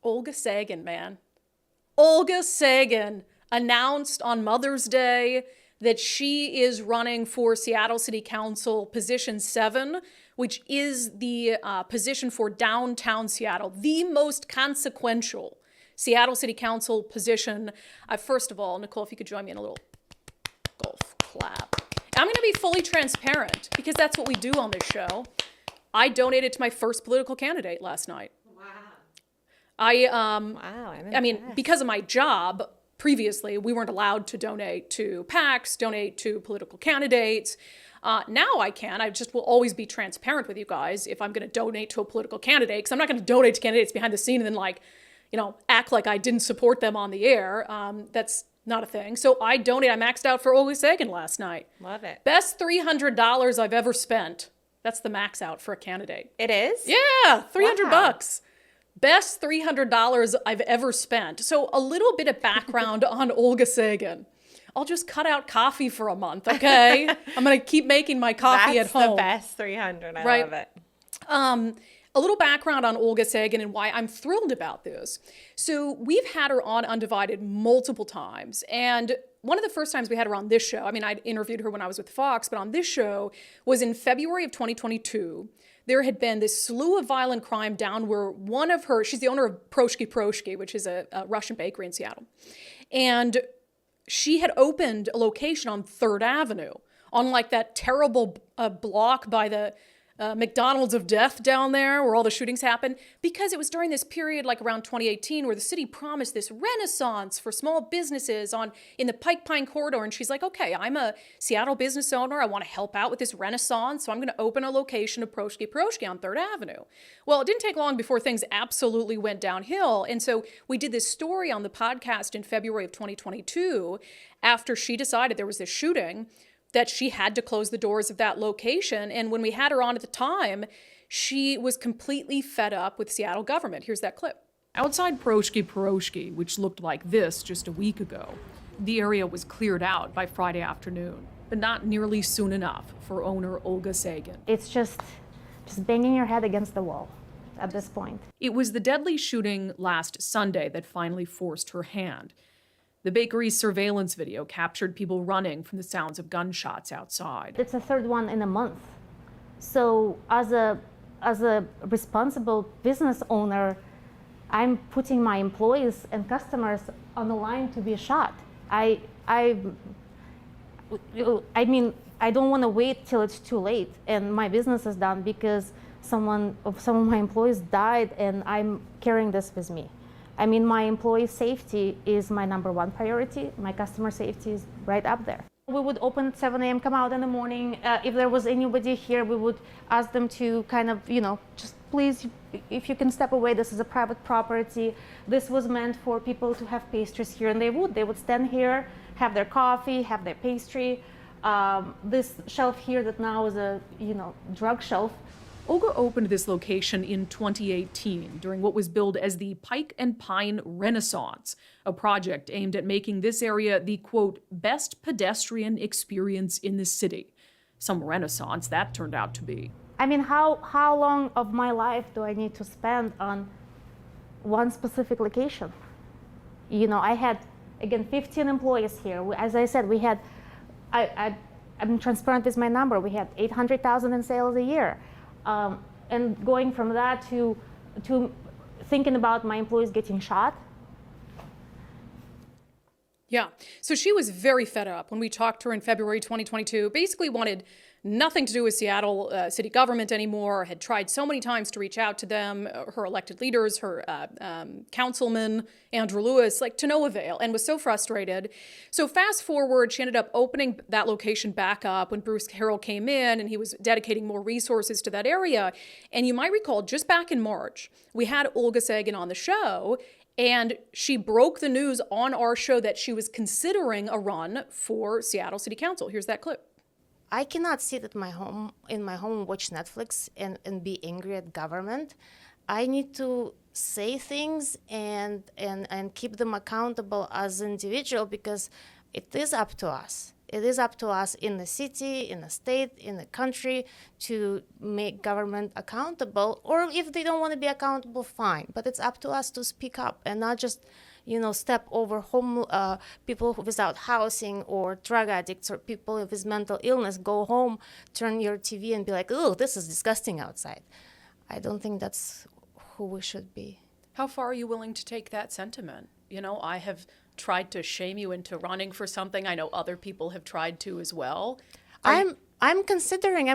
Olga Sagan, man. Olga Sagan announced on Mother's Day that she is running for Seattle City Council position 7, which is the position for downtown Seattle, the most consequential Seattle City Council position. First of all, Nicole, if you could join me in a little golf clap. I'm going to be fully transparent because that's what we do on this show. I donated to my first political candidate last night. Wow. I mean, because of my job previously, we weren't allowed to donate to PACs, donate to political candidates. Now I can. I just will always be transparent with you guys if I'm going to donate to a political candidate, because I'm not going to donate to candidates behind the scene and then act like I didn't support them on the air. That's not a thing. So I maxed out for Olga Sagan last night. Love it. Best $300 I've ever spent. That's the max out for a candidate. It is? Yeah, $300. Wow. Best $300 I've ever spent. So a little bit of background on Olga Sagan. I'll just cut out coffee for a month, okay? I'm going to keep making my coffee at home. That's the best 300. I love it. A little background on Olga Sagan and why I'm thrilled about this. So we've had her on Undivided multiple times. And one of the first times we had her on this show, I mean, I'd interviewed her when I was with Fox, but on this show was in February of 2022. There had been this slew of violent crime down where she's the owner of Piroshky Piroshky, which is a Russian bakery in Seattle. And she had opened a location on 3rd Avenue on like that terrible block by the McDonald's of death down there where all the shootings happened, because it was during this period like around 2018 where the city promised this renaissance for small businesses in the Pike Pine corridor. And she's like, okay, I'm a Seattle business owner. I want to help out with this renaissance. So I'm going to open a location of Piroshky Piroshky on 3rd Avenue. Well, it didn't take long before things absolutely went downhill. And so we did this story on the podcast in February of 2022 after she decided there was this shooting that she had to close the doors of that location. And when we had her on at the time, she was completely fed up with Seattle government. Here's that clip. Outside Piroshky Piroshky, which looked like this just a week ago, the area was cleared out by Friday afternoon, but not nearly soon enough for owner Olga Sagan. It's just banging your head against the wall at this point. It was the deadly shooting last Sunday that finally forced her hand. The bakery's surveillance video captured people running from the sounds of gunshots outside. It's the 3rd one in a month. So as a responsible business owner, I'm putting my employees and customers on the line to be shot. I mean, I don't want to wait till it's too late and my business is done because some of my employees died and I'm carrying this with me. I mean, my employee safety is my number 1 priority. My customer safety is right up there. We would open at 7 a.m., come out in the morning. If there was anybody here, we would ask them to kind of, just please, if you can step away, this is a private property. This was meant for people to have pastries here, and they would stand here, have their coffee, have their pastry. This shelf here that now is a, drug shelf. Olga opened this location in 2018 during what was billed as the Pike and Pine Renaissance, a project aimed at making this area the, quote, best pedestrian experience in the city. Some renaissance that turned out to be. I mean, how long of my life do I need to spend on one specific location? I had, again, 15 employees here. As I said, we had, I'm transparent with my number, we had 800,000 in sales a year. And going from that to thinking about my employees getting shot. Yeah, so she was very fed up when we talked to her in February 2022, basically wanted nothing to do with Seattle city government anymore, had tried so many times to reach out to them, her elected leaders, her councilman, Andrew Lewis, to no avail, and was so frustrated. So fast forward, she ended up opening that location back up when Bruce Harrell came in, and he was dedicating more resources to that area. And you might recall, just back in March, we had Olga Sagan on the show, and she broke the news on our show that she was considering a run for Seattle City Council. Here's that clip. I cannot sit at my home, watch Netflix and be angry at government. I need to say things and keep them accountable as an individual because it is up to us. It is up to us in the city, in the state, in the country to make government accountable. Or if they don't want to be accountable, fine. But it's up to us to speak up and not just, step over people without housing or drug addicts or people with mental illness. Go home, turn your TV and be like, oh, this is disgusting outside. I don't think that's who we should be. How far are you willing to take that sentiment? I have tried to shame you into running for something. I know other people have tried to as well. I'm considering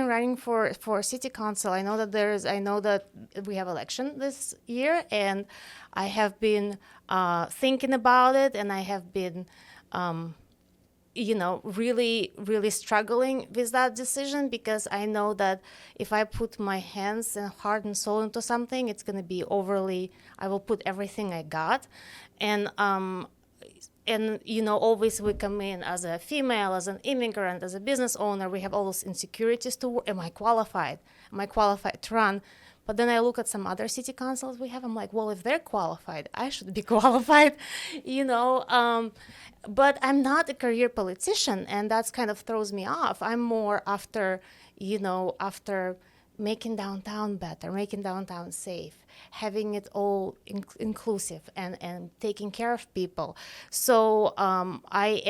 running for city council. I know that we have election this year, and I have been thinking about it, and I have been really, really struggling with that decision, because I know that if I put my hands and heart and soul into something, it's going to be I will put everything I got. And always we come in as a female, as an immigrant, as a business owner, we have all those insecurities am I qualified? Am I qualified to run? But then I look at some other city councils we have, I'm like, well, if they're qualified, I should be qualified, but I'm not a career politician, and that's kind of throws me off. I'm more after making downtown better, making downtown safe, having it all inclusive and taking care of people. So I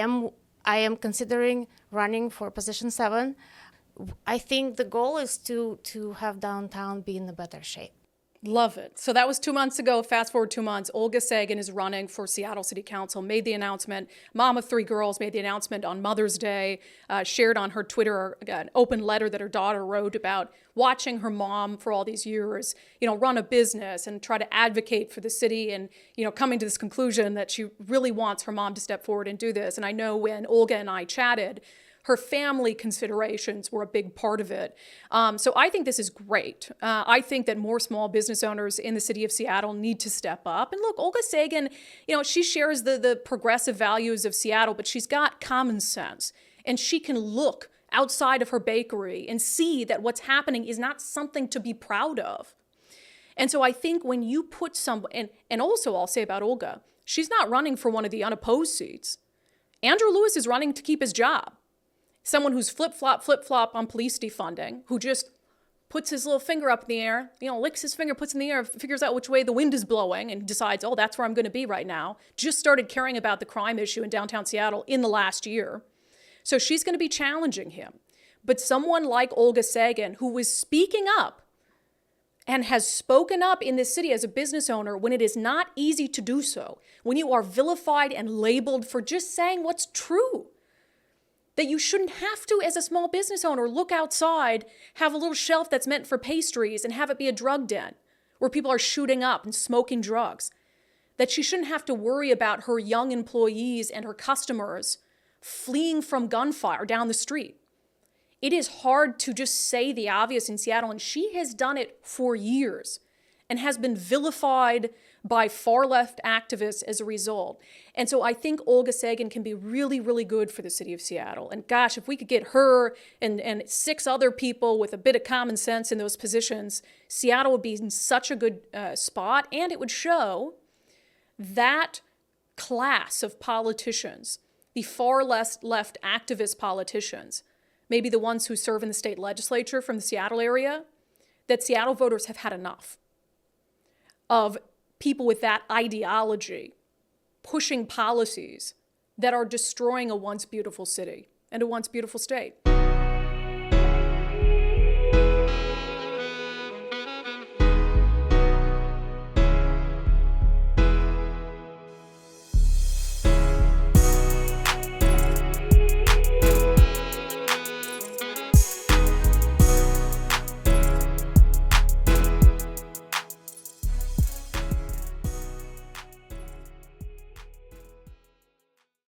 am considering running for position 7. I think the goal is to have downtown be in a better shape. Love it. So that was 2 months ago. Fast forward 2 months. Olga Sagan is running for Seattle City Council, made the announcement. Mom of 3 girls made the announcement on Mother's Day, shared on her Twitter an open letter that her daughter wrote about watching her mom for all these years, run a business and try to advocate for the city, and, coming to this conclusion that she really wants her mom to step forward and do this. And I know when Olga and I chatted, her family considerations were a big part of it. So I think this is great. I think that more small business owners in the city of Seattle need to step up. And look, Olga Sagan, she shares the progressive values of Seattle, but she's got common sense. And she can look outside of her bakery and see that what's happening is not something to be proud of. And so I think when you put and also I'll say about Olga, she's not running for one of the unopposed seats. Andrew Lewis is running to keep his job. Someone who's flip-flop on police defunding, who just puts his little finger up in the air, licks his finger, puts it in the air, figures out which way the wind is blowing and decides, oh, that's where I'm going to be right now. Just started caring about the crime issue in downtown Seattle in the last year. So she's going to be challenging him. But someone like Olga Sagan, who was speaking up and has spoken up in this city as a business owner when it is not easy to do so, when you are vilified and labeled for just saying what's true, that you shouldn't have to, as a small business owner, look outside, have a little shelf that's meant for pastries and have it be a drug den where people are shooting up and smoking drugs. That she shouldn't have to worry about her young employees and her customers fleeing from gunfire down the street. It is hard to just say the obvious in Seattle, and she has done it for years and has been vilified by far-left activists as a result. And so I think Olga Sagan can be really, really good for the city of Seattle. And gosh, if we could get her and 6 other people with a bit of common sense in those positions, Seattle would be in such a good spot, and it would show that class of politicians, the far-left activist politicians, maybe the ones who serve in the state legislature from the Seattle area, that Seattle voters have had enough of people with that ideology pushing policies that are destroying a once beautiful city and a once beautiful state.